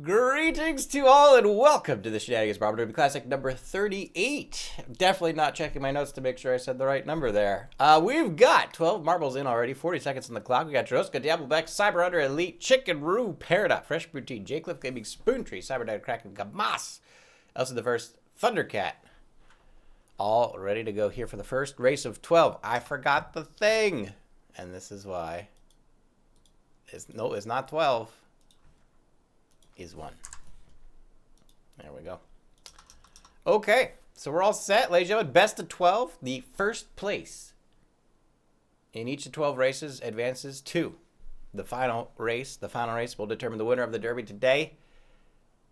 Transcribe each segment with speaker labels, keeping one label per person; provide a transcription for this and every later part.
Speaker 1: Greetings to all and welcome to the Shenanigans Derby Classic number 38. Definitely not checking my notes to make sure I said the right number there. We've got 12 marbles in already, 40 seconds on the clock. We got Droska, Diableback, Cyber Under, Elite, Chicken Roo, Peridot, Fresh Poutine, Jacliff Gaming, Spoontree, Cyber Dad, Kraken, Gamas. Also the first, Thundercat. All ready to go here for the first race of 12. I forgot the thing. And this is why. It's not 12. Is 1. There we go. Okay, so we're all set, ladies and gentlemen. Best of 12. The first place in each of 12 races advances to the final race. The final race will determine the winner of the Derby today.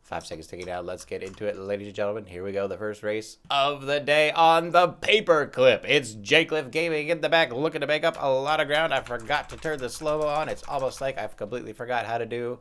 Speaker 1: 5 seconds ticking out. Let's get into it, ladies and gentlemen. Here we go. The first race of the day on the paper clip. It's Jacliff Gaming in the back, looking to make up a lot of ground. I forgot to turn the slow-mo on. It's almost like I've completely forgot how to do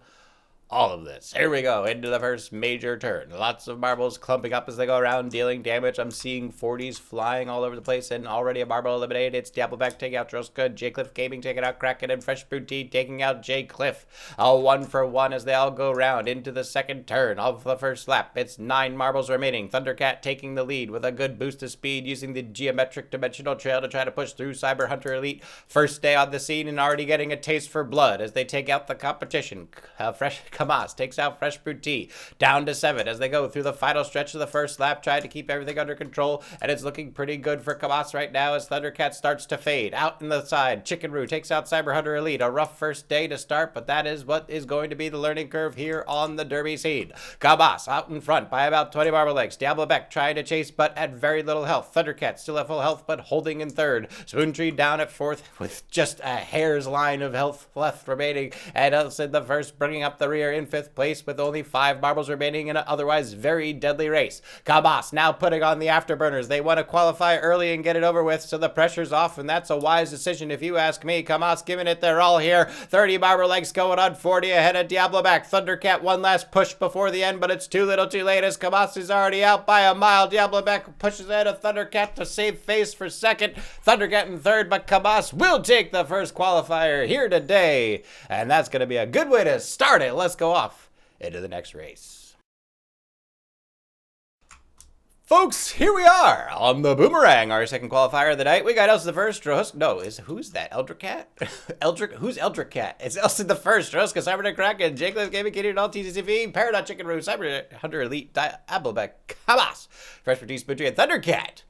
Speaker 1: all of this. Here we go, into the first major turn. Lots of marbles clumping up as they go around, dealing damage. I'm seeing 40s flying all over the place, and already a marble eliminated. It's Diableback taking out Droska, Jacliff Gaming taking out Kraken, and Fresh Poutine taking out Jacliff. A 1-for-1 as they all go round into the second turn of the first lap. It's 9 marbles remaining. Thundercat taking the lead with a good boost of speed, using the geometric dimensional trail to try to push through Cyber Hunter Elite. First day on the scene and already getting a taste for blood as they take out the competition. Fresh Kamas takes out Fresh Poutine, down to 7 as they go through the final stretch of the first lap, trying to keep everything under control, and it's looking pretty good for Kamas right now as Thundercat starts to fade. Out in the side, Chicken Roo takes out Cyber Hunter Elite. A rough first day to start, but that is what is going to be the learning curve here on the Derby scene. Kamas out in front by about 20 marble lengths. Diableback trying to chase, but at very little health. Thundercat still at full health, but holding in third. Spoontree down at fourth with just a hair's line of health left remaining, and us in the first, bringing up the rear in fifth place with only 5 marbles remaining in an otherwise very deadly race. Kabas now putting on the afterburners. They want to qualify early and get it over with, so the pressure's off, and that's a wise decision if you ask me. Kamas giving it their all here. 30 marble lengths going on 40 ahead of Diableback. Thundercat one last push before the end, but it's too little too late as Kamas is already out by a mile. Diableback pushes ahead of Thundercat to save face for second. Thundercat in third, but Kamas will take the first qualifier here today, and that's going to be a good way to start it. Let's go off into the next race. Folks, here we are on the Boomerang, our second qualifier of the night. We got Elsa the first, who's that, Eldricat? Who's Eldricat? It's Elsa the first, Droska, Cyber Kraken, Jacliff Gaming, Kitty, all TCCV, Peridot, Chicken Roo, Cyber Hunter Elite, Diableback, Kamas, Fresh Poutine, Spoontree, and Thundercat.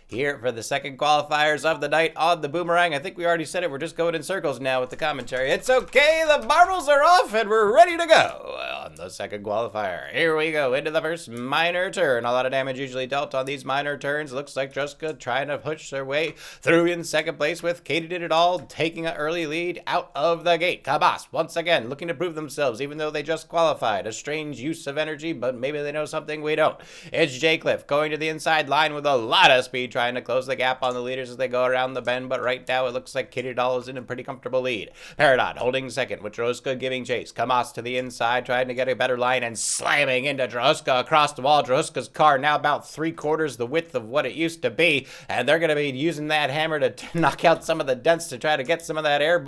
Speaker 1: Here for the second qualifiers of the night on the Boomerang. I think we already said it. We're just going in circles now with the commentary. It's okay. The marbles are off and we're ready to go on the second qualifier. Here we go into the first minor turn. A lot of damage usually dealt on these minor turns. Looks like Droska trying to push their way through in second place with Katie Did It All taking an early lead out of the gate. Kabas once again looking to prove themselves even though they just qualified. A strange use of energy, but maybe they know something we don't. It's Jacliff going to the inside line with a lot of speed, trying to close the gap on the leaders as they go around the bend, but right now it looks like Kitty Doll is in a pretty comfortable lead. Peridot holding second with Droska giving chase. Kamas to the inside, trying to get a better line and slamming into Droska across the wall. Droska's car now about 3/4 the width of what it used to be, and they're going to be using that hammer to knock out some of the dents to try to get some of that air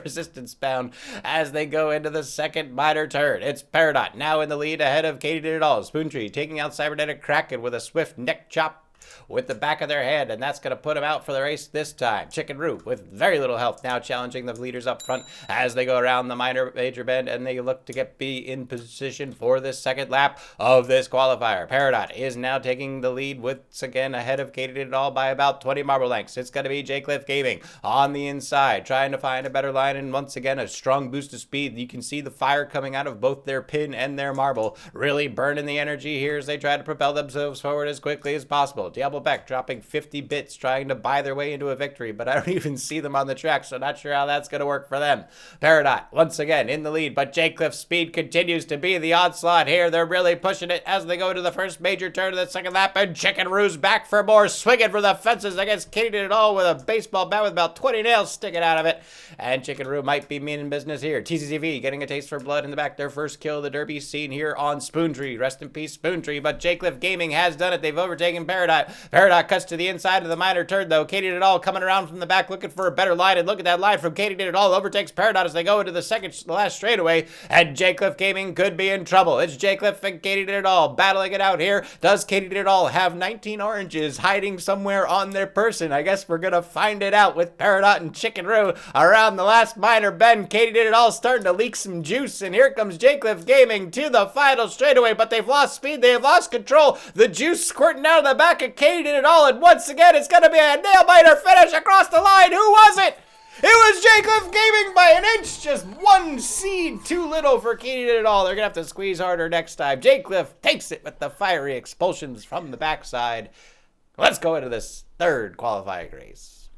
Speaker 1: resistance bound as they go into the second minor turn. It's Peridot now in the lead ahead of Katie Did It All. Spoontree taking out Cybernetic Kraken with a swift neck chop with the back of their head, and that's going to put them out for the race this time. Chicken Roo with very little health now challenging the leaders up front as they go around the major bend, and they look to be in position for this second lap of this qualifier. Peridot is now taking the lead once again ahead of Katie Did It All by about 20 marble lengths. It's going to be Jacliff Gaming on the inside trying to find a better line, and once again a strong boost of speed. You can see the fire coming out of both their pin and their marble, really burning the energy here as they try to propel themselves forward as quickly as possible. Diableback dropping 50 bits trying to buy their way into a victory, but I don't even see them on the track, so not sure how that's going to work for them. Peridot once again in the lead, but Jacliff's speed continues to be the onslaught here. They're really pushing it as they go to the first major turn of the second lap, and Chicken Roo's back for more, swinging for the fences against Katie Did It All with a baseball bat with about 20 nails sticking out of it, and Chicken Roo might be mean in business here. TCCV getting a taste for blood in the back, their first kill of the Derby scene here on Spoontree. Rest in peace, Spoontree, but Jacliff Gaming has done it. They've overtaken Peridot time. Peridot cuts to the inside of the minor turn, though. Katie Did It All coming around from the back, looking for a better line, and look at that line from Katie Did It All. Overtakes Peridot as they go into the last straightaway, and J-Cliff Gaming could be in trouble. It's J-Cliff and Katie Did It All battling it out here. Does Katie Did It All have 19 oranges hiding somewhere on their person? I guess we're gonna find it out with Peridot and Chicken Roo around the last minor bend. Katie Did It All starting to leak some juice, and here comes J-Cliff Gaming to the final straightaway, but they've lost speed, they have lost control. The juice squirting out of the back of Katie Did It All, and once again it's gonna be a nail-biter finish across the line. Who was it? It was J-Cliff Gaming by an inch, just one seed too little for Katie Did It All. They're gonna have to squeeze harder next time. J-Cliff takes it with the fiery expulsions from the backside. Let's go into this third qualifying race.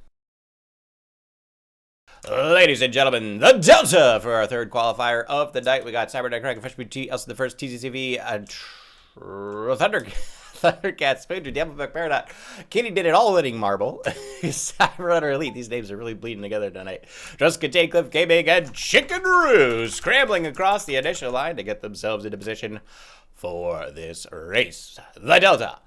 Speaker 1: Ladies and gentlemen, the Delta for our third qualifier of the night. We got Cybernetic Crack, Freshman T, Elsa the First, TCCV, Thundercat, Spoon, Diableback, Peridot, Katie Did It All, winning marble. Cyberrunner Elite. These names are really bleeding together tonight. Druska, J-Cliff Gaming, and Chicken Roo scrambling across the initial line to get themselves into position for this race. The Delta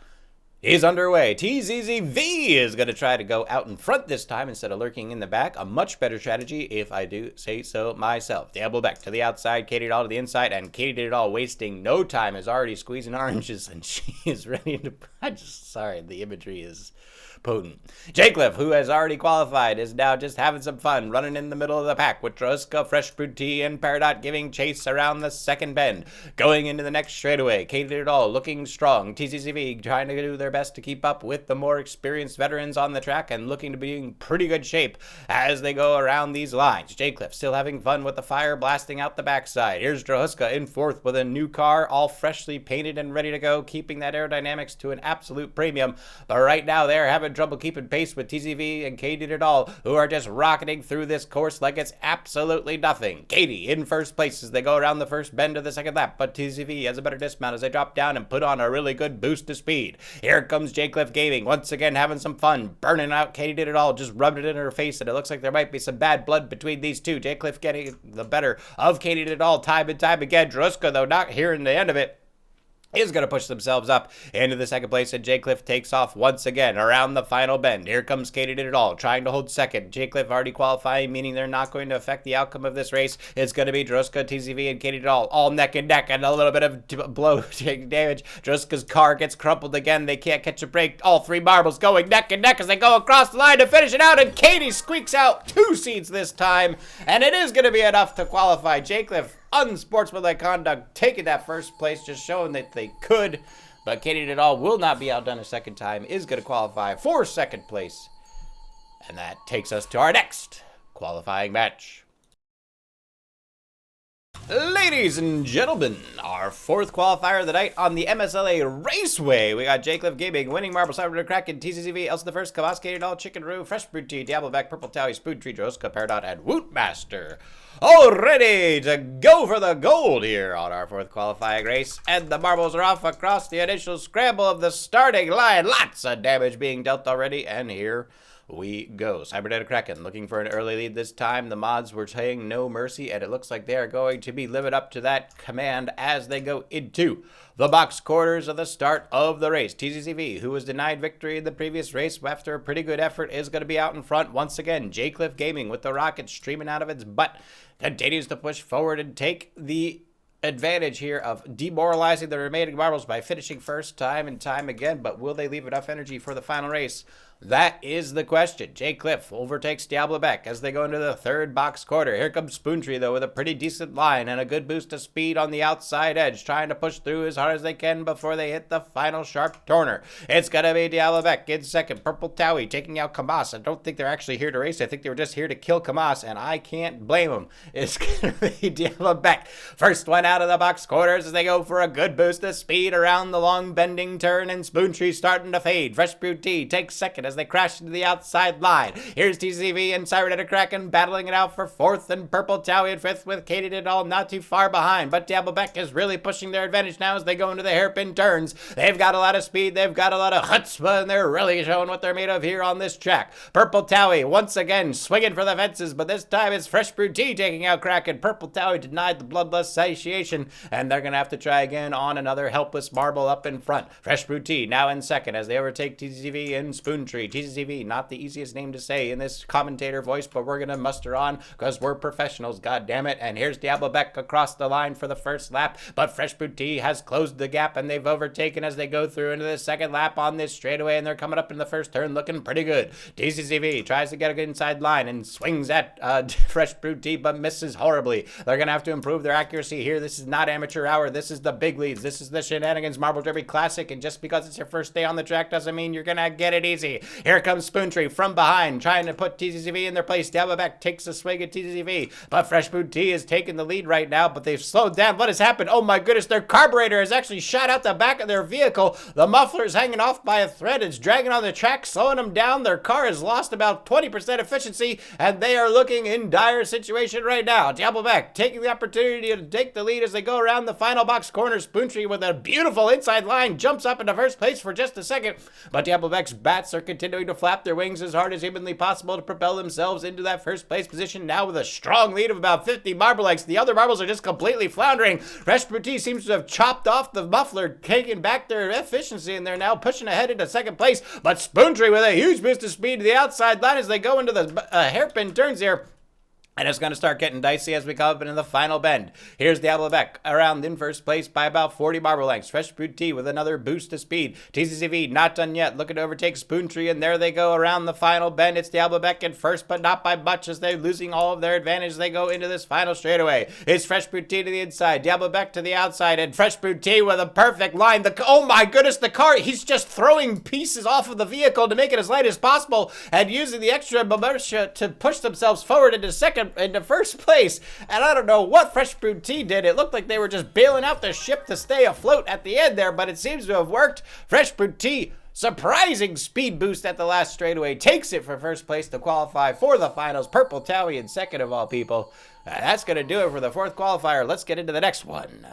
Speaker 1: is underway. TZZV is going to try to go out in front this time instead of lurking in the back. A much better strategy, if I do say so myself. Diableback to the outside, Katie Did It All to the inside, and Katie Did It All wasting no time, is already squeezing oranges, and she is ready to... Sorry, the imagery is potent. J-Cliff, who has already qualified, is now just having some fun, running in the middle of the pack with Druska, Fresh Brewed Tea, and Peridot giving chase around the second bend. Going into the next straightaway, Katie Did It All looking strong. TCCV trying to do their best to keep up with the more experienced veterans on the track and looking to be in pretty good shape as they go around these lines. J-Cliff still having fun with the fire blasting out the backside. Here's Druska in fourth with a new car, all freshly painted and ready to go, keeping that aerodynamics to an absolute premium. But right now they're having trouble keeping pace with TCV and Katie Did It All, who are just rocketing through this course like it's absolutely nothing. Katie in first place as they go around the first bend of the second lap, but TCV has a better dismount as they drop down and put on a really good boost to speed. Here comes J-Cliff Gaming, once again having some fun, burning out Katie Did It All, just rubbed it in her face, and it looks like there might be some bad blood between these two. J-Cliff getting the better of Katie Did It All time and time again. Druska, though, not hearing the end of it, is going to push themselves up into the second place, and J-Cliff takes off once again around the final bend. Here comes Katie Did It All, trying to hold second. J-Cliff already qualifying, meaning they're not going to affect the outcome of this race. It's going to be Druska, TCV, and Katie Did It all neck and neck, and a little bit of blow taking damage. Druska's car gets crumpled again. They can't catch a break. All three marbles going neck and neck as they go across the line to finish it out, and Katie squeaks out 2 seeds this time, and it is going to be enough to qualify. J-Cliff, unsportsmanlike conduct, taking that first place, just showing that they could. But Katie Did It All will not be outdone a second time, is going to qualify for second place. And that takes us to our next qualifying match. Ladies and gentlemen, our fourth qualifier of the night on the MSLA Raceway. We got J-Cliff Gaming, winning marble, Cybernetic Kraken, TCCV, Elsa the First, Kavas, Katie Did It All, Chicken Roo, Fresh Brewed Tea, Diableback, Purple Towie, Spoon Tree, Droska, Peridot, and Wootmaster. All ready to go for the gold here on our fourth qualifying race. And the marbles are off across the initial scramble of the starting line. Lots of damage being dealt already, and here we go. Cybernetic Kraken looking for an early lead this time. The mods were saying no mercy, and it looks like they are going to be living up to that command as they go into the box quarters of the start of the race. TCCV, who was denied victory in the previous race after a pretty good effort, is going to be out in front once again. J-Cliff Gaming, with the rocket streaming out of its butt, continues to push forward and take the advantage here of demoralizing the remaining marbles by finishing first time and time again. But will they leave enough energy for the final race? That is the question. J-Cliff overtakes Diableback as they go into the third box quarter. Here comes Spoontree, though, with a pretty decent line and a good boost of speed on the outside edge, trying to push through as hard as they can before they hit the final sharp corner. It's going to be Diableback in second. Purple Towie taking out Kamas. I don't think they're actually here to race. I think they were just here to kill Kamas, and I can't blame them. It's going to be Diableback. First one out of the box quarters as they go for a good boost of speed around the long bending turn, and Spoontree starting to fade. Fresh Brewed Tea takes second second as they crash into the outside line. Here's TCV and Siren Kraken battling it out for fourth, and Purple Towie in fifth with Katie Diddle not too far behind. But Diablebeck is really pushing their advantage now as they go into the hairpin turns. They've got a lot of speed, they've got a lot of chutzpah, and they're really showing what they're made of here on this track. Purple Towie once again swinging for the fences, but this time it's Fresh Brew Tea taking out Kraken. Purple Towie denied the bloodlust satiation, and they're going to have to try again on another helpless marble up in front. Fresh Brew Tea now in second as they overtake TCV and Spoontree. TCV, not the easiest name to say in this commentator voice, but we're going to muster on because we're professionals, god damn it. And here's Diablebeck across the line for the first lap, but Fresh Brew Tea has closed the gap and they've overtaken as they go through into the second lap on this straightaway, and they're coming up in the first turn looking pretty good. TCV tries to get a good inside line and swings at Fresh Brew Tea, but misses horribly. They're going to have to improve their accuracy here. This is not amateur hour. This is the big leads. This is the Shenanigans Marble Derby Classic, and just because it's your first day on the track doesn't mean you're going to get it easy. Here comes Spoontree from behind, trying to put TCV in their place. Diablebeck takes a swing at TCV, but Fresh Brew Tea is taking the lead right now, but they've slowed down. What has happened? Oh my goodness, their carburetor has actually shot out the back of their vehicle. The muffler is hanging off by a thread. It's dragging on the track, slowing them down. Their car has lost about 20% efficiency, and they are looking in dire situation right now. Diablebeck taking the opportunity to take the lead as they go around the final box corner. Spoontree with a beautiful inside line jumps up into first place for just a second, but Diablebeck's bats are continuing to flap their wings as hard as humanly possible to propel themselves into that first place position, now with a strong lead of about 50 marble lengths. The other marbles are just completely floundering. Fresh Brew Tea seems to have chopped off the muffler, taking back their efficiency, and they're now pushing ahead into second place, but Spoontree with a huge boost of speed to the outside line as they go into the hairpin turns here. And it's going to start getting dicey as we come up into the final bend. Here's Diablebeck around in first place by about 40 marble lengths. Fresh Brew Tea with another boost of speed. TCCV not done yet, looking to overtake Spoontree, and there they go around the final bend. It's Diablebeck in first, but not by much as they're losing all of their advantage as they go into this final straightaway. It's Fresh Brew Tea to the inside, Diablebeck to the outside, and Fresh Brew Tea with a perfect line. Oh my goodness, the car, he's just throwing pieces off of the vehicle to make it as light as possible and using the extra inertia to push themselves forward into first place. And I don't know what Fresh Brew Tea did. It looked like they were just bailing out the ship to stay afloat at the end there, but it seems to have worked. Fresh Brew Tea, surprising speed boost at the last straightaway, takes it for first place to qualify for the finals. Purple Towie in second of all people. That's going to do it for the fourth qualifier. Let's get into the next one.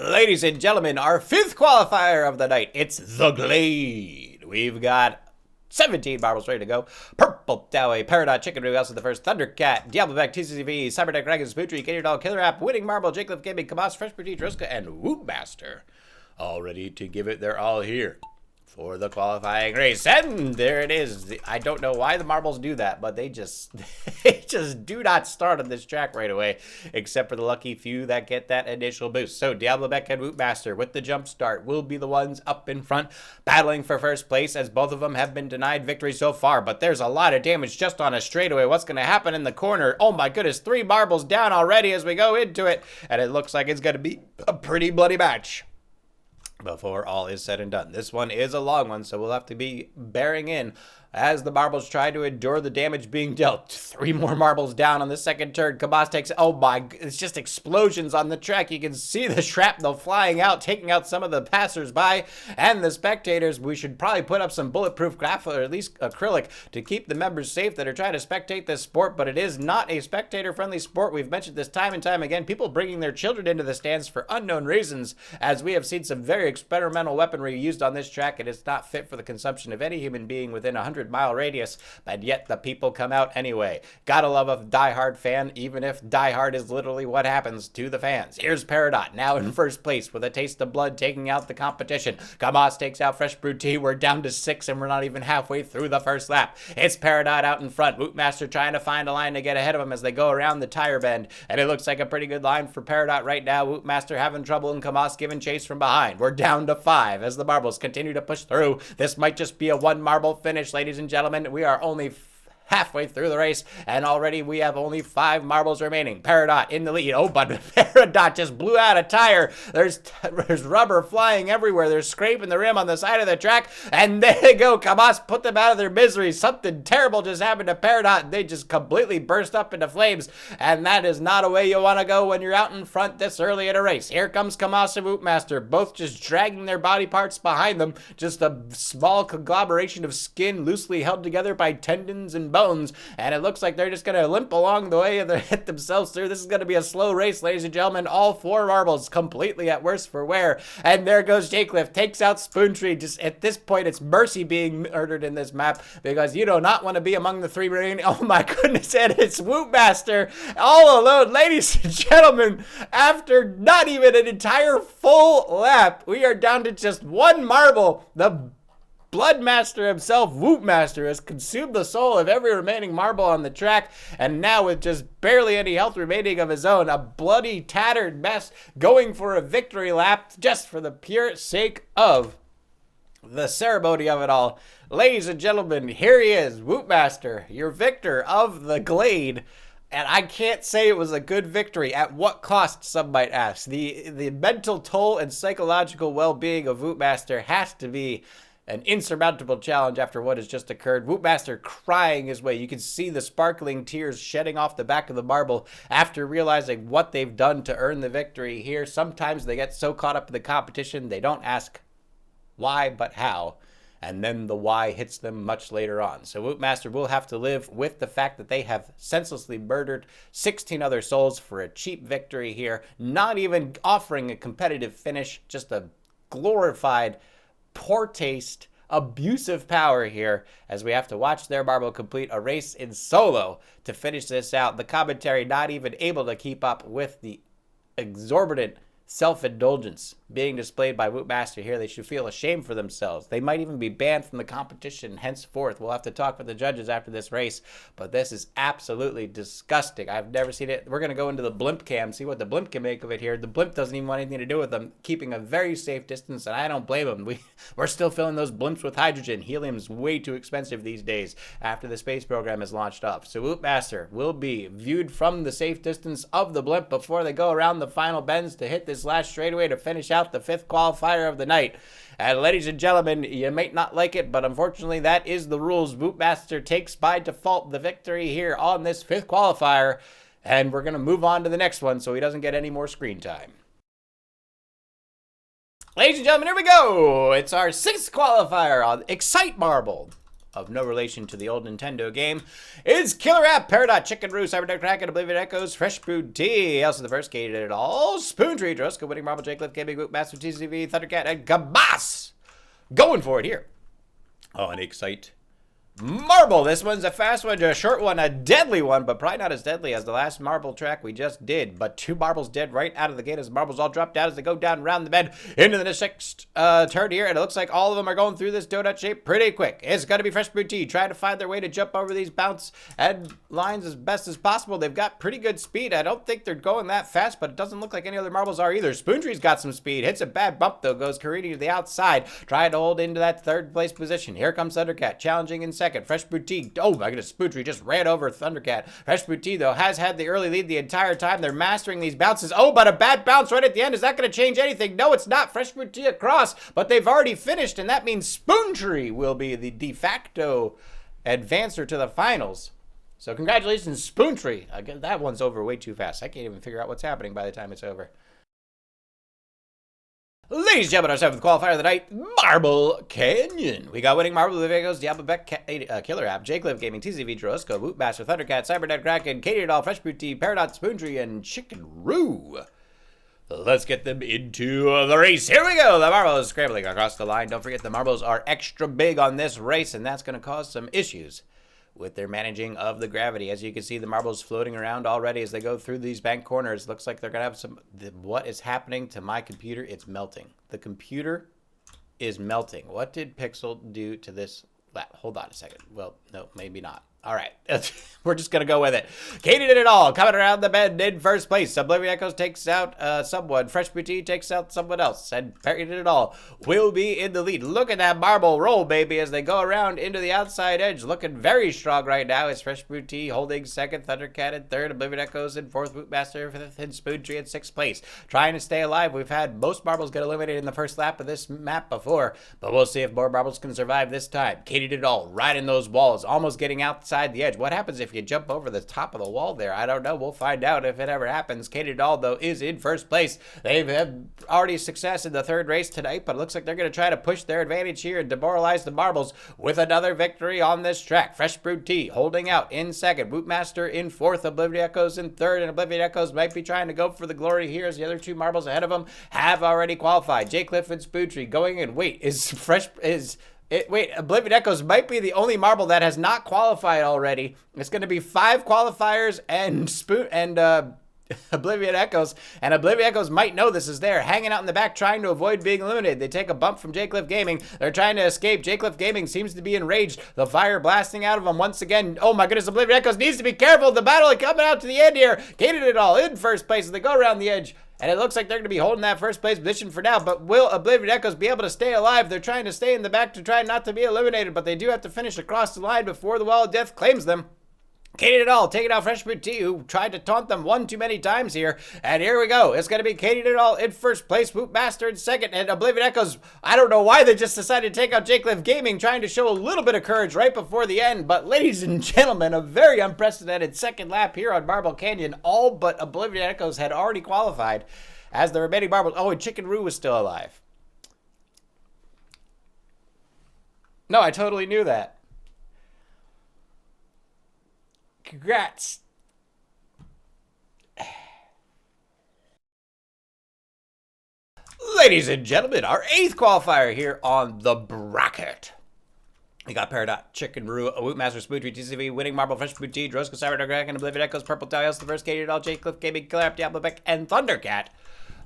Speaker 1: Ladies and gentlemen, our fifth qualifier of the night. It's the Glade. We've got 17 marbles ready to go. Purple Towie, Peridot, Chicken Roo, also the first Thundercat, Diablebeck, TCCV, Cyberdeck, Dragon, Spoontree, Katie Doll, Killer App, Winning Marble, Jacob Gaming, Kabas, Fresh Brew Tea, Droska, and Wootmaster. All ready to give it their all here for the qualifying race. And there it is. I don't know why the marbles do that, but they just do not start on this track right away, except for the lucky few that get that initial boost. So Diablebeck and Wootmaster with the jump start will be the ones up in front, battling for first place, as both of them have been denied victory so far. But there's a lot of damage just on a straightaway. What's going to happen in the corner? Oh my goodness, 3 marbles down already as we go into it, and it looks like it's going to be a pretty bloody match before all is said and done. This one is a long one, so we'll have to be bearing in as the marbles try to endure the damage being dealt. 3 more marbles down on the second turn. Kabas takes, oh my, it's just explosions on the track. You can see the shrapnel flying out, taking out some of the passers-by and the spectators. We should probably put up some bulletproof graphite, or at least acrylic, to keep the members safe that are trying to spectate this sport, but it is not a spectator-friendly sport. We've mentioned this time and time again. People bringing their children into the stands for unknown reasons, as we have seen some very experimental weaponry used on this track, and it's not fit for the consumption of any human being within 100-mile radius, but yet the people come out anyway. Gotta love a diehard fan, even if diehard is literally what happens to the fans. Here's Peridot, now in first place with a taste of blood, taking out the competition. Kamas takes out Fresh Brew Tea. We're down to 6, and we're not even halfway through the first lap. It's Peridot out in front. Wootmaster trying to find a line to get ahead of him as they go around the tire bend, and it looks like a pretty good line for Peridot right now. Wootmaster having trouble, and Kamas giving chase from behind. We're down to 5 as the marbles continue to push through. This might just be a 1 marble finish, ladies and gentlemen. We are only halfway through the race, and already we have only 5 marbles remaining. Peridot in the lead. Oh, but Peridot just blew out a tire. There's rubber flying everywhere. They're scraping the rim on the side of the track. And there they go. Kamas put them out of their misery. Something terrible just happened to Peridot. They just completely burst up into flames. And that is not a way you want to go when you're out in front this early in a race. Here comes Kamas and Whoopmaster, both just dragging their body parts behind them. Just a small conglomeration of skin loosely held together by tendons and bones. And it looks like they're just going to limp along the way and they hit themselves through. This is going to be a slow race, ladies and gentlemen. All 4 marbles completely at worse for wear. And there goes Jaycliff, takes out Spoontree. Just at this point, it's mercy being murdered in this map because you do not want to be among the 3 remaining. Oh my goodness, and it's Whoopmaster all alone. Ladies and gentlemen, after not even an entire full lap, we are down to just 1 marble. The Bloodmaster himself, Whoopmaster, has consumed the soul of every remaining marble on the track, and now with just barely any health remaining of his own, a bloody, tattered mess, going for a victory lap just for the pure sake of the ceremony of it all. Ladies and gentlemen, here he is, Whoopmaster, your victor of the Glade. And I can't say it was a good victory. At what cost, some might ask. The mental toll and psychological well-being of Whoopmaster has to be an insurmountable challenge after what has just occurred. Whoopmaster crying his way. You can see the sparkling tears shedding off the back of the marble after realizing what they've done to earn the victory here. Sometimes they get so caught up in the competition, they don't ask why, but how. And then the why hits them much later on. So Whoopmaster will have to live with the fact that they have senselessly murdered 16 other souls for a cheap victory here, not even offering a competitive finish, just a glorified, poor taste, abusive power here as we have to watch their marble complete a race in solo to finish this out. The commentary not even able to keep up with the exorbitant self-indulgence being displayed by Whoopmaster here. They should feel ashamed for themselves. They might even be banned from the competition henceforth. We'll have to talk with the judges after this race, but this is absolutely disgusting. I've never seen it. We're going to go into the blimp cam, see what the blimp can make of it here. The blimp doesn't even want anything to do with them, keeping a very safe distance, and I don't blame them. We're still filling those blimps with hydrogen. Helium's way too expensive these days after the space program is launched up. So Whoopmaster will be viewed from the safe distance of the blimp before they go around the final bends to hit this last straightaway to finish out the 5th qualifier of the night. And ladies and gentlemen, you may not like it, but unfortunately that is the rules. Whoopmaster takes by default the victory here on this 5th qualifier, and we're going to move on to the next one so he doesn't get any more screen time. Ladies and gentlemen, here we go. It's our 6th qualifier on Excite Marble, of no relation to the old Nintendo game. It's Killer App, Peridot, Chicken Roo, Cyberduck Kraken, Oblivion Echoes, Fresh Brewed Tea, also the first gated it all, Spoontree, Droska, Winning Marble, Jaycliff, Gaming, Whoopmaster, TCV, Thundercat, and Kabas! Going for it here on Excite Marble. This one's a fast one, a short one, a deadly one, but probably not as deadly as the last marble track we just did. But 2 marbles dead right out of the gate as the marbles all drop down as they go down around the bend into the next turn here. And it looks like all of them are going through this donut shape pretty quick. It's going to be Fresh Brewed Tea trying to find their way to jump over these bounce and lines as best as possible. They've got pretty good speed. I don't think they're going that fast, but it doesn't look like any other marbles are either. Spoontree's got some speed. Hits a bad bump, though. Goes careening to the outside, trying to hold into that 3rd place position. Here comes Thundercat, challenging in 2nd. Fresh Brewed Tea, oh my goodness, Spoontree just ran over Thundercat. Fresh Brewed Tea, though, has had the early lead the entire time. They're mastering these bounces. Oh, but a bad bounce right at the end. Is that going to change anything? No, it's not. Fresh Brewed Tea across, but they've already finished, and that means Spoontree will be the de facto advancer to the finals. So congratulations, Spoontree. Again, that one's over way too fast. I can't even figure out what's happening by the time it's over. Ladies and gentlemen, our 7th qualifier of the night, Marble Canyon. We got Winning Marble, Oblivion Echoes, Diablo Beck, Killer App, Jaycliff Gaming, TCV, Drosco, Whoopmaster, Thundercat, Cybernet Kraken, Katie Doll, Fresh Brewed Tea, Peridot, Spoontree, and Chicken Roo. Let's get them into the race. Here we go. The marbles scrambling across the line. Don't forget the marbles are extra big on this race, and that's going to cause some issues with their managing of the gravity. As you can see, the marbles floating around already as they go through these bank corners. Looks like they're going to have some... What is happening to my computer? It's melting. The computer is melting. What did Pixel do to this? Hold on a second. Well, no, maybe not. All right. We're just going to go with it. Katie did it all. Coming around the bend in first place. Oblivion Echoes takes out someone. Fresh Boutique takes out someone else. And Perry did it all. Will be in the lead. Look at that marble roll, baby, as they go around into the outside edge. Looking very strong right now. It's Fresh Boutique holding second. Thundercat in third. Oblivion Echoes in fourth. Bootmaster fifth. And Spoontree in sixth place. Trying to stay alive. We've had most marbles get eliminated in the first lap of this map before. But we'll see if more marbles can survive this time. Katie did it all. Riding those walls. Almost getting outside the edge. What happens if you jump over the top of the wall there? I don't know. We'll find out if it ever happens. Katie Doll, though, is in first place. They've had already success in the third race tonight, but it looks like they're going to try to push their advantage here and demoralize the marbles with another victory on this track. Fresh Brewed Tea holding out in second. Bootmaster in fourth. Oblivion Echoes in third, and Oblivion Echoes might be trying to go for the glory here as the other two marbles ahead of them have already qualified. J. Cliff and Spoontree going in. Wait, Oblivion Echoes might be the only marble that has not qualified already. It's going to be 5 qualifiers and Oblivion Echoes. And Oblivion Echoes might know this is there, hanging out in the back trying to avoid being eliminated. They take a bump from J. Cliff Gaming. They're trying to escape. J. Cliff Gaming seems to be enraged. The fire blasting out of them once again. Oh my goodness, Oblivion Echoes needs to be careful. The battle is coming out to the end here. Gated it all in first place as they go around the edge. And it looks like they're going to be holding that first place position for now. But will Oblivion Echoes be able to stay alive? They're trying to stay in the back to try not to be eliminated. But they do have to finish across the line before the Wall of Death claims them. Katie did it all, taking out Fresh Fruit Tea, who tried to taunt them one too many times here. And here we go. It's going to be Katie did it all in first place, Bootmaster in second, and Oblivion Echoes. I don't know why they just decided to take out J. Cliff Gaming, trying to show a little bit of courage right before the end. But ladies and gentlemen, a very unprecedented second lap here on Marble Canyon. All but Oblivion Echoes had already qualified as the remaining marbles. Oh, and Chicken Roo was still alive. No, I totally knew that. Congrats. Ladies and gentlemen, our 8th qualifier here on the bracket. We got Peridot, Chicken Roo, Wootmaster, Spoontree, TCV, Winning Marble, Fresh Boutique, Droska, Cyber and Oblivion Echoes, Purple Talios, the first Katie Doll, J. Cliff Gaming, Killer App, Diablo Beck, and Thundercat.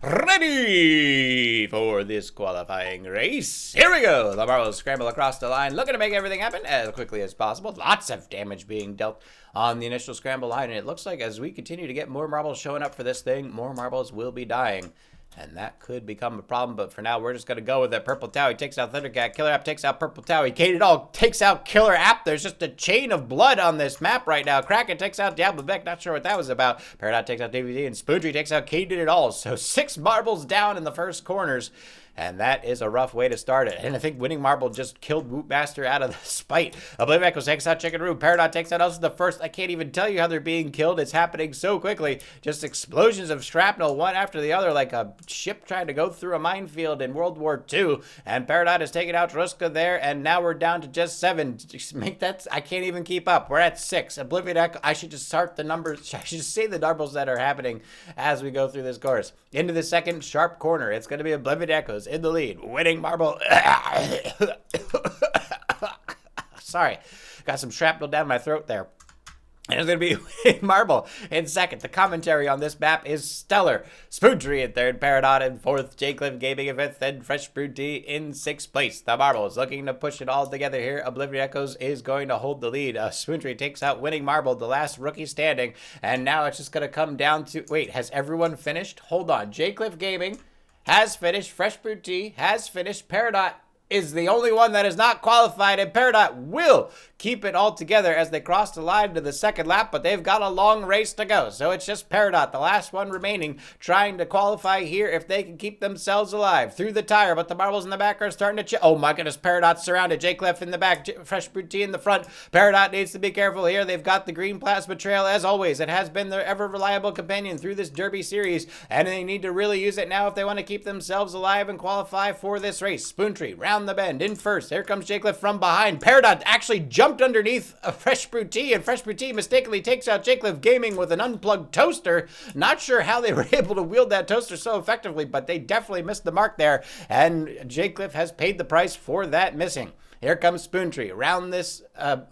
Speaker 1: Ready for this qualifying race. Here we go. The marbles scramble across the line, looking to make everything happen as quickly as possible. Lots of damage being dealt on the initial scramble line, and it looks like as we continue to get more marbles showing up for this thing, more marbles will be dying. And that could become a problem, but for now, we're just going to go with it. Purple Towie takes out Thundercat. Killer App takes out Purple Towie. Katie Doll takes out Killer App. There's just a chain of blood on this map right now. Kraken takes out Diablo Beck. Not sure what that was about. Peridot takes out DVD, and Spoontree takes out Katie Did It All. So 6 marbles down in the first corners. And that is a rough way to start it. And I think Winning Marble just killed Wootmaster out of the spite. Oblivion Echoes takes out Chicken Roo. Peridot takes out us the first. I can't even tell you how they're being killed. It's happening so quickly. Just explosions of shrapnel, one after the other, like a ship trying to go through a minefield in World War II. And Peridot has taken out Ruska there, and now we're down to just 7. Just make that, I can't even keep up. We're at 6. Oblivion Echo, I should just start the numbers. I should just say the numbers that are happening as we go through this course. Into the second sharp corner. It's going to be Oblivion Echoes in the lead. Winning Marble. Sorry, got some shrapnel down my throat there. And it's going to be Winning Marble in second. The commentary on this map is stellar. Spoontree in third, Peridot in fourth, J. Cliff Gaming in fifth, and Fresh Brewed Tea in sixth place. The Marble is looking to push it all together here. Oblivion Echoes is going to hold the lead. Spoontree takes out Winning Marble, the last rookie standing. And now it's just going to come down to... Wait, has everyone finished? Hold on. J. Cliff Gaming has finished. Fresh Brewed Tea has finished. Peridot is the only one that is not qualified, and Peridot will keep it all together as they cross the line to the second lap, but they've got a long race to go. So it's just Peridot, the last one remaining, trying to qualify here if they can keep themselves alive through the tire, but the marbles in the back are starting to oh my goodness, Peridot's surrounded. J. Cliff in the back, Fresh Brewed Tea in the front. Peridot needs to be careful here. They've got the green plasma trail as always. It has been their ever reliable companion through this Derby series, and they need to really use it now if they want to keep themselves alive and qualify for this race. Spoontree round the bend in first. Here comes J. Cliff from behind. Peridot actually jumped underneath a Fresh Brewed Tea, and Fresh Brewed Tea mistakenly takes out J. Cliff Gaming with an unplugged toaster. Not sure how they were able to wield that toaster so effectively, but they definitely missed the mark there, and J. Cliff has paid the price for that missing. Here comes Spoontree around this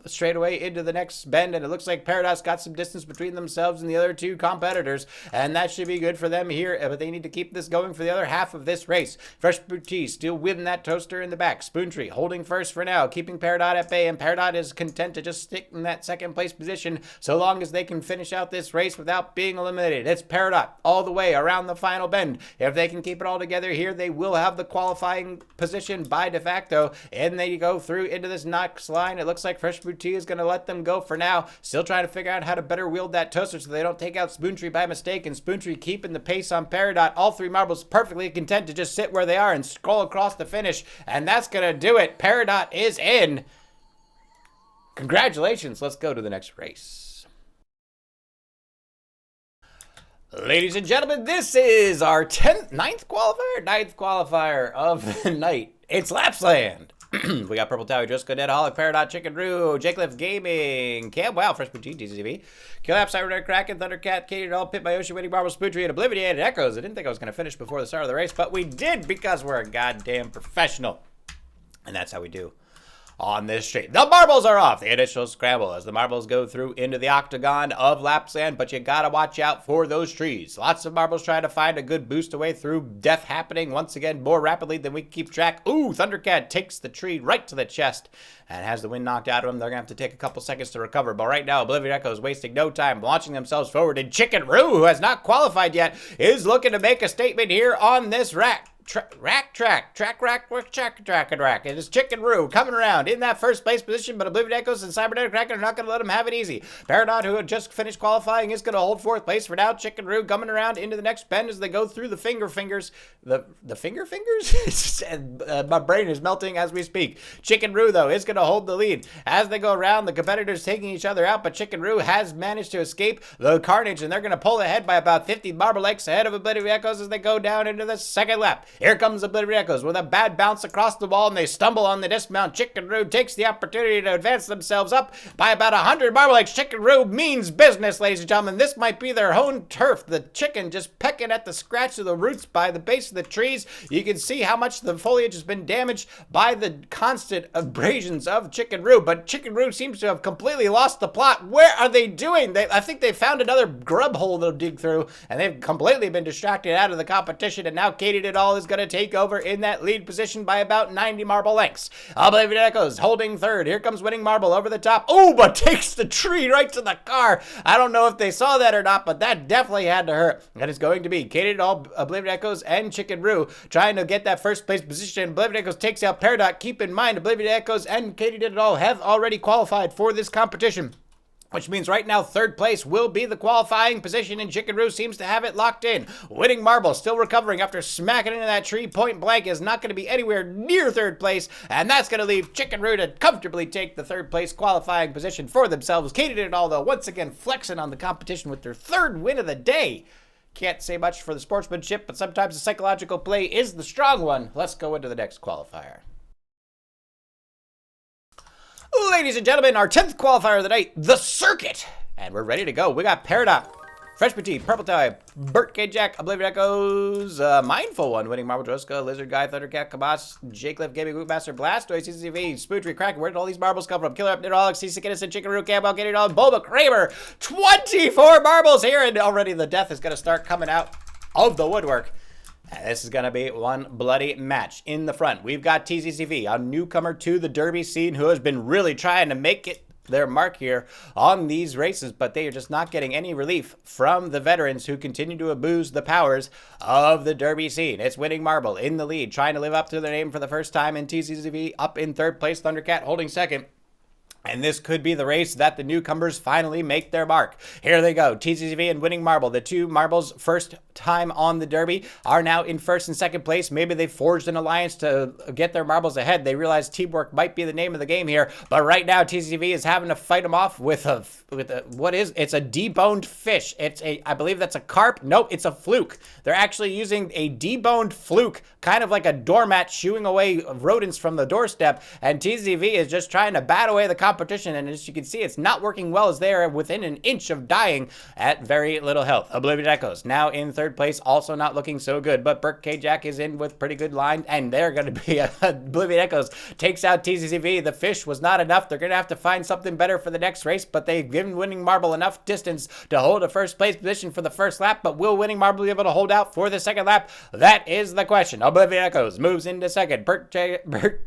Speaker 1: straightaway into the next bend, and it looks like Peridot's got some distance between themselves and the other two competitors, and that should be good for them here, but they need to keep this going for the other half of this race. Fresh Boutique still winning that toaster in the back. Spoontree holding first for now, keeping Peridot at bay, and Peridot is content to just stick in that second place position so long as they can finish out this race without being eliminated. It's Peridot all the way around the final bend. If they can keep it all together here, they will have the qualifying position by de facto, and they go through into this next line. It looks like Fresh Boutique is going to let them go for now, still trying to figure out how to better wield that toaster so they don't take out Spoontree by mistake, and Spoontree keeping the pace on Peridot. All three marbles perfectly content to just sit where they are and scroll across the finish, and that's going to do it. Peridot is in. Congratulations. Let's go to the next race. Ladies and gentlemen, this is our ninth qualifier of the night. It's Lapsland. We got Purple Tower, Just Dead Holic, Peridot, Chicken Roo, Jacliff Gaming, Cam Wow, Fresh Boutique, DCV, Killap, Cyber Kraken, Thundercat, Katie Doll, Pit by Ocean, Winning Marble, Spoontree, and Obliviated Echoes. I didn't think I was going to finish before the start of the race, but we did because we're a goddamn professional. And that's how we do on this street. The marbles are off. The initial scramble as the marbles go through into the octagon of Lapsland, but you gotta watch out for those trees. Lots of marbles trying to find a good boost away through. Death happening once again more rapidly than we can keep track. Ooh, Thundercat takes the tree right to the chest and has the wind knocked out of him. They're gonna have to take a couple seconds to recover, but right now Oblivion Echo is wasting no time launching themselves forward, and Chicken Roo, who has not qualified yet, is looking to make a statement here on this rack. Rack. It is Chicken Roo coming around in that first place position, but Oblivion Echoes and Cybernetic Kraken are not going to let him have it easy. Peridot, who had just finished qualifying, is going to hold fourth place for now. Chicken Roo coming around into the next bend as they go through the fingers. The finger fingers? My brain is melting as we speak. Chicken Roo, though, is going to hold the lead. As they go around, the competitors taking each other out, but Chicken Roo has managed to escape the carnage, and they're going to pull ahead by about 50 marble lengths ahead of Oblivion Echoes as they go down into the second lap. Here comes Oblivion Echoes with a bad bounce across the wall, and they stumble on the dismount. Chicken Roo takes the opportunity to advance themselves up by about 100 marble lengths. Chicken Roo means business, ladies and gentlemen. This might be their home turf. The chicken just pecking at the scratch of the roots by the base of the trees. You can see how much the foliage has been damaged by the constant abrasions of Chicken Roo, but Chicken Roo seems to have completely lost the plot. Where are they doing? I think they found another grub hole to dig through, and they've completely been distracted out of the competition, and now Katie Did All is going to take over in that lead position by about 90 marble lengths. Oblivion Echoes holding third. Here comes Winning Marble over the top. Oh, but takes the tree right to the car. I don't know if they saw that or not, but that definitely had to hurt. That is going to be Katie Did All, Oblivion Echoes, and Chicken Roo trying to get that first place position. Oblivion Echoes takes out Peridot. Keep in mind, Oblivion Echoes and Katie Did It All have already qualified for this competition, which means right now third place will be the qualifying position, and Chicken Roo seems to have it locked in. Winning Marble still recovering after smacking into that tree point blank is not going to be anywhere near third place, and that's going to leave Chicken Roo to comfortably take the third place qualifying position for themselves. Katie Did It All, though, once again flexing on the competition with their third win of the day. Can't say much for the sportsmanship, but sometimes the psychological play is the strong one. Let's go into the next qualifier. Ladies and gentlemen, our 10th qualifier of the night, the circuit. And we're ready to go. We got Peridot, Fresh Boutique, Purple Tie, Burt K. Jack, Oblivion Echoes, Mindful One, Winning Marble, Droska, Lizard Guy, Thundercat, Kabas, Jacliff, Gaming, Bootmaster, Blastoise, CCV, Spoontree, Kraken. Where did all these marbles come from? Killer Up, Nidaholic, Seasick, Innocent, Chicken Roo, Campbell, Getting All, Bulba, Kramer. 24 marbles here, and already the death is going to start coming out of the woodwork. And this is going to be one bloody match. In the front, we've got TZCV, a newcomer to the Derby scene who has been really trying to make it their mark here on these races, but they are just not getting any relief from the veterans who continue to abuse the powers of the Derby scene. It's Winning Marble in the lead, trying to live up to their name for the first time, and TZCV up in third place, Thundercat holding second. And this could be the race that the newcomers finally make their mark. Here they go. TCCV and Winning Marble, the two marbles first time on the Derby, are now in first and second place. Maybe they forged an alliance to get their marbles ahead. They realize teamwork might be the name of the game here. But right now, TCCV is having to fight them off with a it's a deboned fish. I believe that's a carp. Nope, it's a fluke. They're actually using a deboned fluke, kind of like a doormat shooing away rodents from the doorstep. And TCCV is just trying to bat away the competition, and as you can see, it's not working well as they are within an inch of dying at very little health. Oblivion Echoes now in third place, also not looking so good, but Burke K. Jack is in with pretty good line, and they're going to be Oblivion Echoes takes out TCCV. The fish was not enough. They're going to have to find something better for the next race, but they've given Winning Marble enough distance to hold a first place position for the first lap, but will Winning Marble be able to hold out for the second lap? That is the question. Oblivion Echoes moves into second. Burke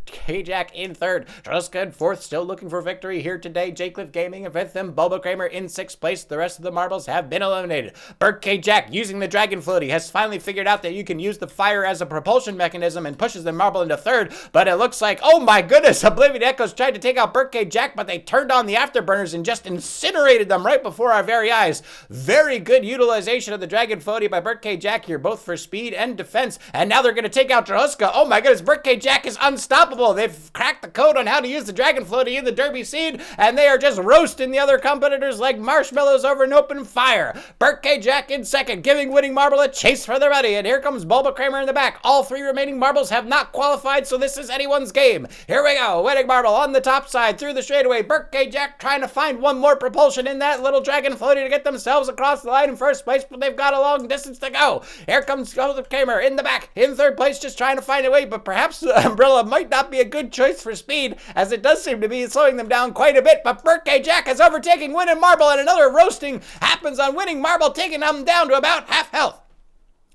Speaker 1: K. Jack in third. Truska in fourth, still looking for victory here today. Cliff Gaming in fifth, and Bulba Kramer in sixth place. The rest of the marbles have been eliminated. Burke K. Jack, using the Dragon Floaty, has finally figured out that you can use the fire as a propulsion mechanism and pushes the marble into third, but it looks like, oh my goodness, Oblivion Echoes tried to take out Burke K. Jack, but they turned on the afterburners and just incinerated them right before our very eyes. Very good utilization of the Dragon Floaty by Burke K. Jack here, both for speed and defense, and now they're going to take out Drahuska. Oh my goodness, Burke K. Jack is unstoppable. They've cracked the code on how to use the Dragon Floaty in the Derby Seed, and they are just roasting the other competitors like marshmallows over an open fire. Burke K. Jack in second, giving Winning Marble a chase for the ready, and here comes Bulba Kramer in the back. All three remaining marbles have not qualified, so this is anyone's game. Here we go. Winning Marble on the top side through the straightaway. Burke K. Jack trying to find one more propulsion in that little Dragon Floaty to get themselves across the line in first place, but they've got a long distance to go. Here comes Bulba Kramer in the back, in third place, just trying to find a way, but perhaps the umbrella might not be a good choice for speed, as it does seem to be slowing them down quite a bit, but Burke K. Jack is overtaking Winning Marble, and another roasting happens on Winning Marble, taking them down to about half health.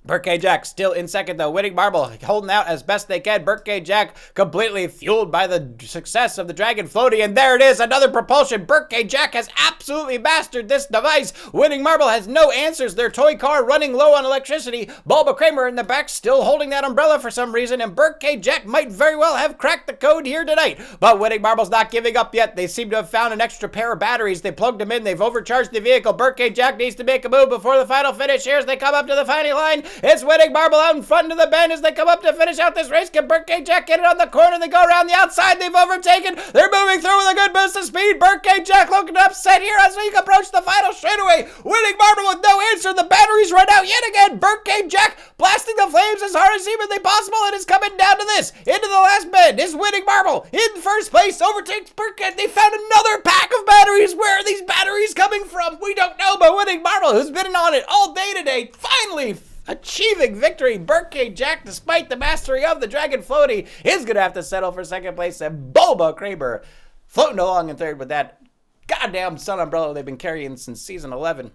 Speaker 1: Burke K. Jack still in second, though. Winning Marble holding out as best they can. Burke K. Jack completely fueled by the success of the Dragon Floaty, and there it is, another propulsion. Burke K. Jack has absolutely mastered this device. Winning Marble has no answers. Their toy car running low on electricity. Bulba Kramer in the back still holding that umbrella for some reason, and Burke K. Jack might very well have cracked the code here tonight. But Winning Marble's not giving up yet. They seem to have found an extra pair of batteries. They plugged them in. They've overcharged the vehicle. Burke K. Jack needs to make a move before the final finish here as they come up to the final line. It's Winning Marble out in front into the bend as they come up to finish out this race. Can Burke K. Jack get it on the corner? They go around the outside. They've overtaken. They're moving through with a good boost of speed. Burke K. Jack looking upset here as we approach the final straightaway. Winning Marble with no answer. The batteries run out yet again. Burke K. Jack blasting the flames as hard as humanly possible, and it's coming down to this. Into the last bend is Winning Marble in first place. Overtakes Burke K. They found another pack of batteries. Where are these batteries coming from? We don't know, but Winning Marble, who's been on it all day today, finally achieving victory. Burke K. Jack, despite the mastery of the Dragon Floaty, is going to have to settle for second place, and Bulba Kramer floating along in third with that goddamn sun umbrella they've been carrying since season 11.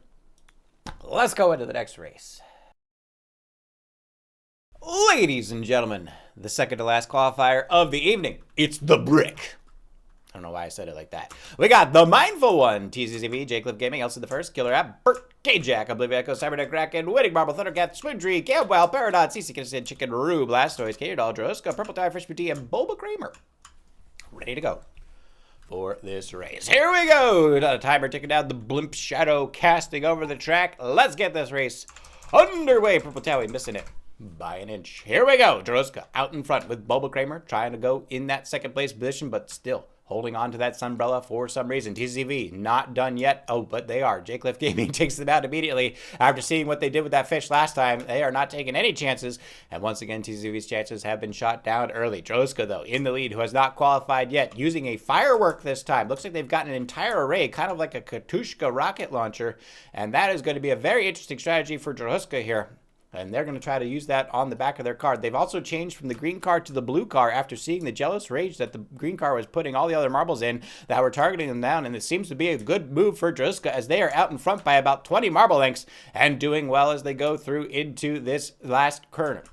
Speaker 1: Let's go into the next race. Ladies and gentlemen, the second to last qualifier of the evening. It's the Brick. I don't know why I said it like that. We got the Mindful One, TCCV, Cliff Gaming, Elsa the First, Killer App, Burke K. Jack, Oblivion Echo, Cybernetic Kraken, Winning Marble, Thundercat, Swindry, Campwell, Paradot, CC Kinnison, Chicken Roo, Blastoise, Cater Doll, Droska, Purple Tire, Fish PT, and Bulba Kramer. Ready to go for this race. Here we go. A timer ticking down, the blimp shadow casting over the track. Let's get this race underway. Purple Towie missing it by an inch. Here we go. Droska out in front with Bulba Kramer trying to go in that second place position, but still holding on to that sunbrella for some reason. TCV not done yet. Oh, but they are. Cliff Gaming takes them out immediately after seeing what they did with that fish last time. They are not taking any chances. And once again, TCV's chances have been shot down early. Droska, though, in the lead, who has not qualified yet, using a firework this time. Looks like they've gotten an entire array, kind of like a Katushka rocket launcher. And that is going to be a very interesting strategy for Droska here. And they're going to try to use that on the back of their car. They've also changed from the green car to the blue car after seeing the jealous rage that the green car was putting all the other marbles in that were targeting them down. And it seems to be a good move for Droska as they are out in front by about 20 marble lengths and doing well as they go through into this last corner.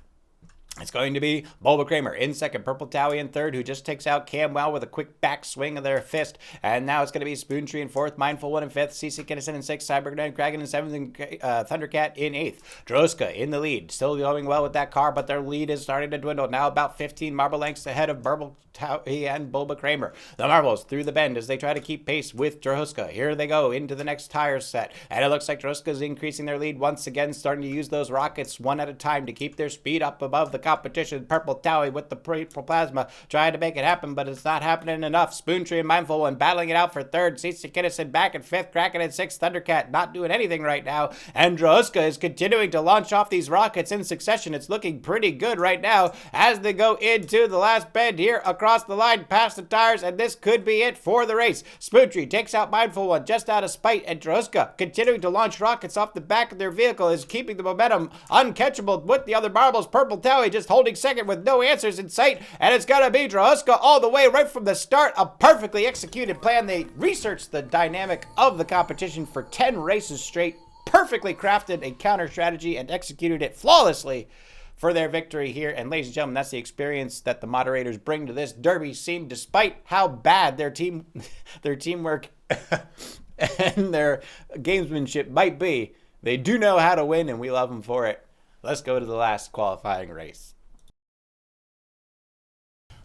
Speaker 1: It's going to be Bulba Kramer in second, Purple Towie in third, who just takes out Camwell with a quick back swing of their fist. And now it's going to be Spoontree in fourth, Mindful One in fifth, CC Kinnison in sixth, Cybernetic Dragon in seventh, and Thundercat in eighth. Droska in the lead, still going well with that car, but their lead is starting to dwindle. Now about 15 marble lengths ahead of Purple Towie and Bulba Kramer. The marbles through the bend as they try to keep pace with Droska. Here they go into the next tire set. And it looks like Droska is increasing their lead once again, starting to use those rockets one at a time to keep their speed up above the competition. Purple Towie with the purple plasma trying to make it happen, but it's not happening enough. Spoontree and Mindful One battling it out for third. CC Kinnison back in fifth. Kraken in sixth. Thundercat not doing anything right now. And Drohuska is continuing to launch off these rockets in succession. It's looking pretty good right now as they go into the last bend here across the line past the tires, and this could be it for the race. Spoontree takes out Mindful One just out of spite, and Drohuska continuing to launch rockets off the back of their vehicle is keeping the momentum uncatchable with the other marbles. Purple Towie just holding second with no answers in sight, and it's gonna be Drohuska all the way right from the start. A perfectly executed plan. They researched the dynamic of the competition for 10 races straight, perfectly crafted a counter strategy, and executed it flawlessly for their victory here. And ladies and gentlemen, that's the experience that the moderators bring to this derby scene, despite how bad their teamwork and their gamesmanship might be. They do know how to win, and we love them for it. Let's go to the last qualifying race.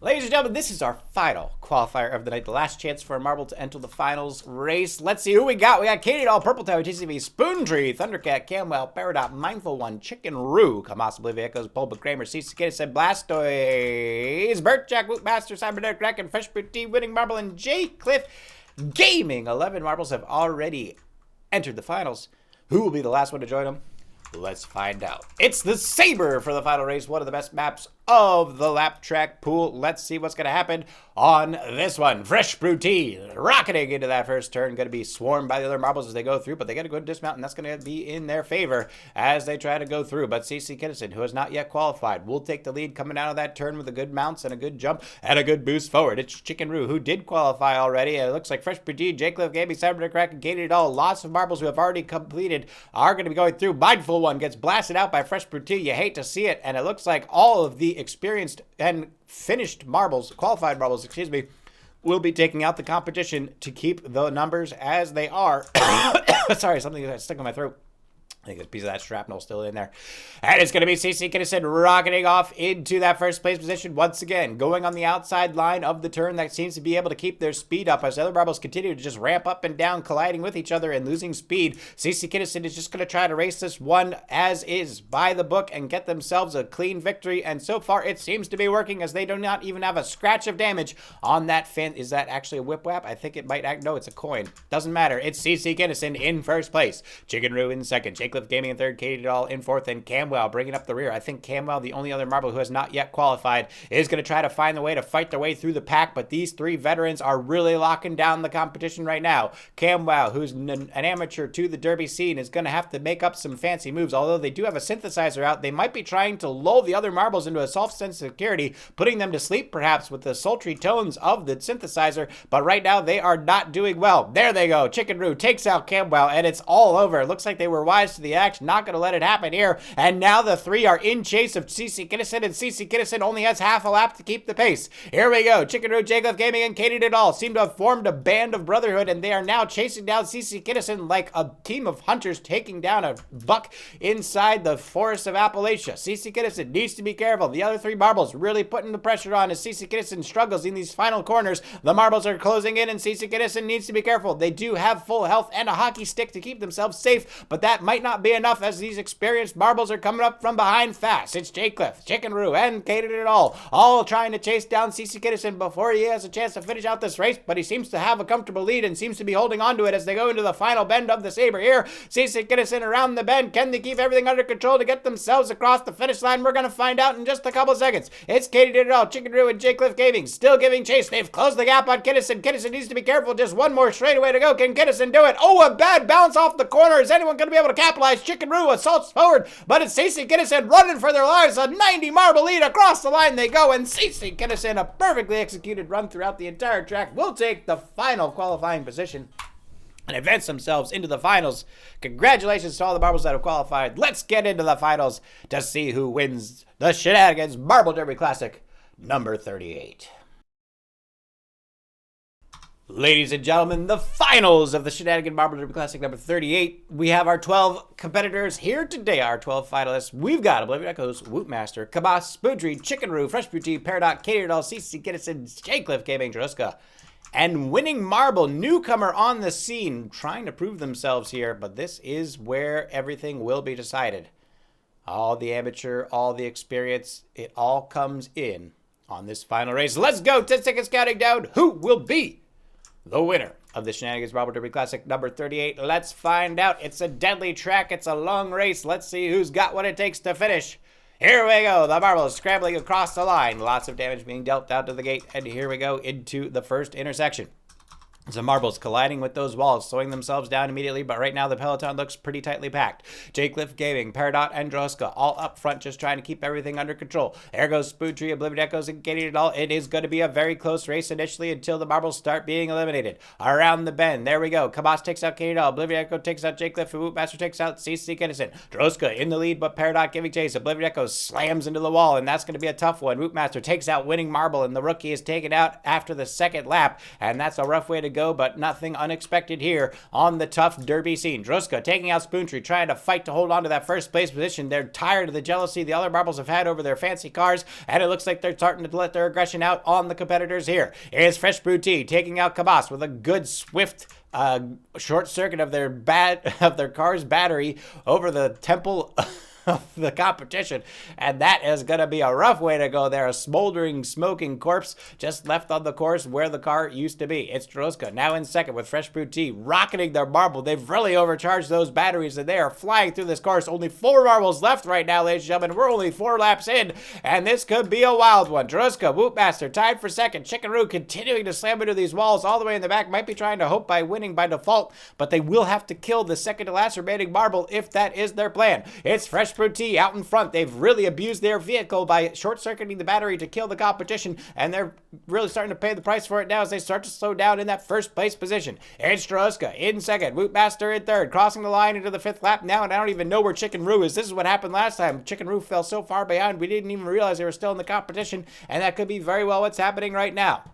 Speaker 1: Ladies and gentlemen, this is our final qualifier of the night. The last chance for a marble to enter the finals race. Let's see who we got. We got Katie Doll, Purple Towie, TCV, Spoontree, Thundercat, Camwell, Peridot, Mindful One, Chicken Roo, Kamasa, Oblivion, Echoes, Bulba, Kramer, CC Kinnison, Blastoise, Burt, Jack, Wootmaster, Cybernetic, Kraken, Fresh Booty, Winning Marble, and J Cliff Gaming. 11 marbles have already entered the finals. Who will be the last one to join them? Let's find out. It's the Saber for the final race, one of the best maps of the lap track pool. Let's see what's going to happen on this one. Fresh Brew Tea rocketing into that first turn. Going to be swarmed by the other marbles as they go through, but they got a good dismount, and that's going to be in their favor as they try to go through. But CC Kinnison, who has not yet qualified, will take the lead coming out of that turn with a good mounts and a good jump and a good boost forward. It's Chicken Roo, who did qualify already. And it looks like Fresh Brew Tea, J Cliff Gaming, Cybernetic Kraken, Katie Doll, lots of marbles who have already completed are going to be going through. Mindful One gets blasted out by Fresh Brew Tea. You hate to see it, and it looks like all of the experienced and finished marbles, qualified marbles, excuse me, will be taking out the competition to keep the numbers as they are. Sorry, something got stuck in my throat. I think there's a piece of that shrapnel still in there. And it's going to be CC Kinnison rocketing off into that first place position once again, going on the outside line of the turn that seems to be able to keep their speed up as the other marbles continue to just ramp up and down, colliding with each other and losing speed. CC Kinnison is just going to try to race this one as is by the book and get themselves a clean victory. And so far, it seems to be working as they do not even have a scratch of damage on that fin. Is that actually a whip whap? I think it might act. No, it's a coin. Doesn't matter. It's CC Kinnison in first place. Chicken Roo in second. Jake Cliff Gaming in third, Katie Doll in fourth, and Camwell bringing up the rear. I think Camwell, the only other marble who has not yet qualified, is going to try to find the way to fight their way through the pack, but these three veterans are really locking down the competition right now. Camwell, who's an amateur to the derby scene, is going to have to make up some fancy moves. Although they do have a synthesizer out, they might be trying to lull the other marbles into a soft sense of security, putting them to sleep perhaps with the sultry tones of the synthesizer, but right now they are not doing well. There they go. Chicken Roo takes out Camwell, and it's all over. It looks like they were wise to the action. Not going to let it happen here. And now the three are in chase of CC Kinnison, and CC Kinnison only has half a lap to keep the pace. Here we go. Chicken Roo, Jacob Gaming, and Katie Doll seem to have formed a band of brotherhood, and they are now chasing down CC Kinnison like a team of hunters taking down a buck inside the forest of Appalachia. CC Kinnison needs to be careful. The other three marbles really putting the pressure on as CC Kinnison struggles in these final corners. The marbles are closing in, and CC Kinnison needs to be careful. They do have full health and a hockey stick to keep themselves safe, but that might not be enough as these experienced marbles are coming up from behind fast. It's J Cliff, Chicken Roo, and Katie Doll all trying to chase down CC Kinnison before he has a chance to finish out this race, but he seems to have a comfortable lead and seems to be holding on to it as they go into the final bend of the Saber here. CC Kinnison around the bend. Can they keep everything under control to get themselves across the finish line? We're going to find out in just a couple seconds. It's Katie Doll, Chicken Roo, and J Cliff Gaming still giving chase. They've closed the gap on Kinnison. Kinnison needs to be careful. Just one more straightaway to go. Can Kinnison do it? Oh, a bad bounce off the corner. Is anyone going to be able to capitalize? Chicken Roo assaults forward, but it's CC Kinnison running for their lives. A 90 marble lead across the line they go, and CC Kinnison, a perfectly executed run throughout the entire track, will take the final qualifying position and advance themselves into the finals. Congratulations to all the marbles that have qualified. Let's get into the finals to see who wins the Shenanigans Marble Derby Classic number 38. Ladies and gentlemen, the finals of the Shenanigans Marble Derby Classic number 38. We have our 12 competitors here today, our 12 finalists. We've got Oblivion Echoes, Wootmaster, Kabas, Spoontree, Chicken Roo, Fresh Beauty, Peridot, Katie Doll, CC Kinnison, J Cliff Gaming, Drohuska, and Winning Marble, newcomer on the scene, trying to prove themselves here, but this is where everything will be decided. All the amateur, all the experience, it all comes in on this final race. Let's go. 10 seconds counting down. Who will be the winner of the Shenanigans Marble Derby Classic number 38? Let's find out. It's a deadly track. It's a long race. Let's see who's got what it takes to finish. Here we go. The marble is scrambling across the line. Lots of damage being dealt out to the gate. And here we go into the first intersection. The marbles colliding with those walls, slowing themselves down immediately, but right now the peloton looks pretty tightly packed. Cliff Gaming, Peridot, and Droska all up front, just trying to keep everything under control. There goes Spoontree, Oblivion Echoes, and getting it all. It is going to be a very close race initially until the marbles start being eliminated. Around the bend, there we go. Kabas takes out Katie Doll, Oblivion Echo takes out Cliff, and Wootmaster takes out CC Kinnison. Droska in the lead, but Peridot giving chase. Oblivion Echo slams into the wall, and that's going to be a tough one. Wootmaster takes out Winning Marble, and the rookie is taken out after the second lap, and that's a rough way to go, but nothing unexpected here on the tough derby scene. Droska taking out Spoontree, trying to fight to hold on to that first place position. They're tired of the jealousy the other marbles have had over their fancy cars, and it looks like they're starting to let their aggression out on the competitors here. Here's Fresh Brew Tea taking out Kabas with a good swift short circuit of their car's battery over the temple of the competition, and that is going to be a rough way to go there. A smoldering, smoking corpse just left on the course where the car used to be. It's Droska now in second with Fresh Brew Tea rocketing their marble. They've really overcharged those batteries, and they are flying through this course. Only 4 marbles left right now, ladies and gentlemen. We're only 4 laps in, and this could be a wild one. Droska, Wootmaster tied for second. Chickenroo continuing to slam into these walls all the way in the back. Might be trying to hope by winning by default, but they will have to kill the second to last remaining marble if that is their plan. It's Fresh Brew Tea out in front. They've really abused their vehicle by short-circuiting the battery to kill the competition, and they're really starting to pay the price for it now as they start to slow down in that first place position. It's Droska in second, Wootmaster in third, crossing the line into the 5th lap now, and I don't even know where Chickenroo is. This is what happened last time. Chickenroo fell so far behind we didn't even realize they were still in the competition, and that could be very well what's happening right now.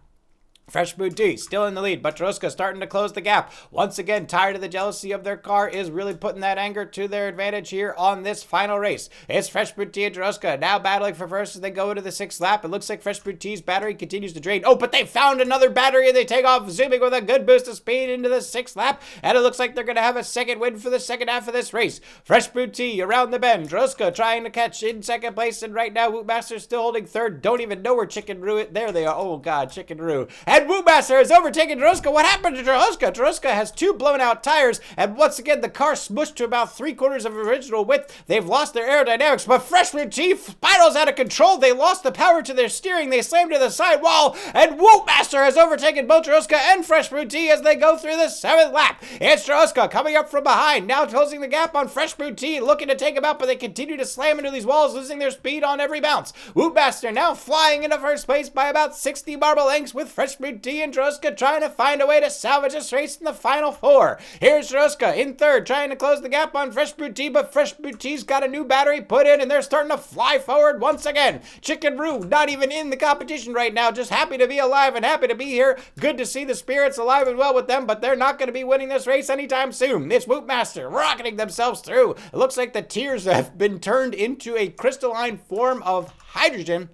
Speaker 1: Fresh Brew Tea still in the lead, but Droska starting to close the gap. Once again, tired of the jealousy of their car, is really putting that anger to their advantage here on this final race. It's Fresh Brew Tea and Droska now battling for first as they go into the 6th lap. It looks like Fresh Brew Tea's battery continues to drain. Oh, but they found another battery and they take off, zooming with a good boost of speed into the 6th lap, and it looks like they're going to have a second win for the second half of this race. Fresh Brew Tea around the bend. Droska trying to catch in second place, and right now Wootmaster's still holding third. Don't even know where Chickenroo is. There they are. Oh, God, Chickenroo. And Wootmaster has overtaken Droska. What happened to Droska? Droska has 2 blown out tires, and once again the car smushed to about 3/4 of original width. They've lost their aerodynamics, but Fresh Brew Tea spirals out of control. They lost the power to their steering. They slammed to the side wall, and Wootmaster has overtaken both Droska and Fresh Brew Tea as they go through the 7th lap. It's Droska coming up from behind, now closing the gap on Fresh Brew Tea, looking to take him out, but they continue to slam into these walls, losing their speed on every bounce. Wootmaster now flying into first place by about 60 marble lengths, with Fresh Brew Tea and Droska trying to find a way to salvage this race in the final 4. Here's Droska in third, trying to close the gap on Fresh Brew Tea, but Fresh Brew Tea's got a new battery put in, and they're starting to fly forward once again. Chickenroo not even in the competition right now, just happy to be alive and happy to be here. Good to see the spirits alive and well with them, but they're not going to be winning this race anytime soon. It's Wootmaster rocketing themselves through. It looks like the tears have been turned into a crystalline form of hydrogen,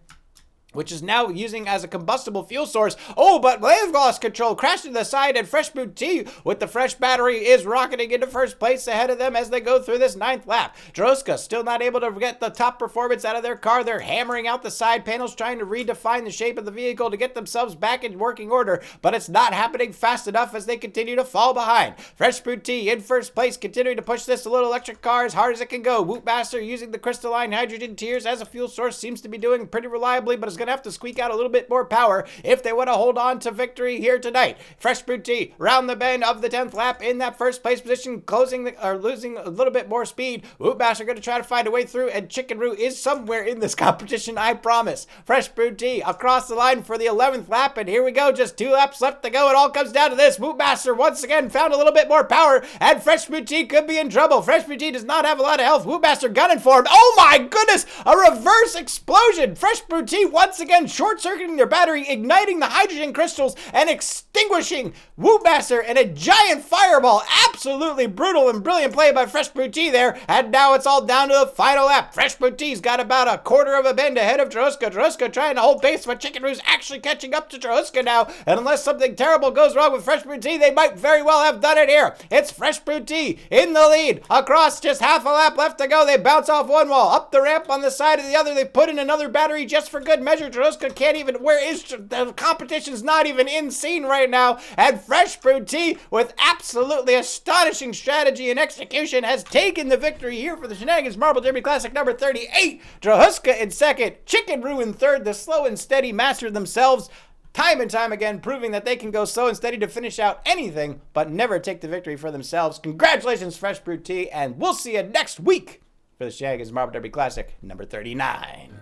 Speaker 1: which is now using as a combustible fuel source. Oh, but they've lost control, crashed to the side, and Fresh Brew Tea with the fresh battery is rocketing into first place ahead of them as they go through this 9th lap. Droska still not able to get the top performance out of their car. They're hammering out the side panels, trying to redefine the shape of the vehicle to get themselves back in working order, but it's not happening fast enough as they continue to fall behind. Fresh Brew Tea in first place, continuing to push this little electric car as hard as it can go. Wootmaster using the crystalline hydrogen tears as a fuel source seems to be doing pretty reliably, but is going to have to squeak out a little bit more power if they want to hold on to victory here tonight. Fresh Brew Tea round the bend of the 10th lap in that first place position, losing a little bit more speed. Wootmaster going to try to find a way through, and Chickenroo is somewhere in this competition, I promise. Fresh Brew Tea across the line for the 11th lap, and here we go, just 2 laps left to go. It all comes down to this. Wootmaster once again found a little bit more power, and Fresh Brew Tea could be in trouble. Fresh Brew Tea does not have a lot of health. Wootmaster gunning for him. Oh my goodness, a reverse explosion. Fresh Brew Tea once once again short-circuiting their battery, igniting the hydrogen crystals, and extinguishing Whoopmaster in a giant fireball. Absolutely brutal and brilliant play by Fresh Brew Tea there. And now it's all down to the final lap. Fresh Brew Tea's got about a quarter of a bend ahead of Trahuska. Trahuska trying to hold pace, but Chicken Roo's actually catching up to Trahuska now. And unless something terrible goes wrong with Fresh Brew Tea, they might very well have done it here. It's Fresh Brew Tea in the lead. Across just half a lap left to go. They bounce off one wall, up the ramp on the side of the other. They put in another battery just for good measure. Trahuska can't even, the competition's not even in scene right now. And Fresh Brew Tea, with absolutely astonishing strategy and execution, has taken the victory here for the Shenanigans Marble Derby Classic number 38. Trahuska in second, Chicken Roo in third. The slow and steady mastered themselves time and time again, proving that they can go slow and steady to finish out anything, but never take the victory for themselves. Congratulations, Fresh Brew Tea, and we'll see you next week for the Shenanigans Marble Derby Classic number 39.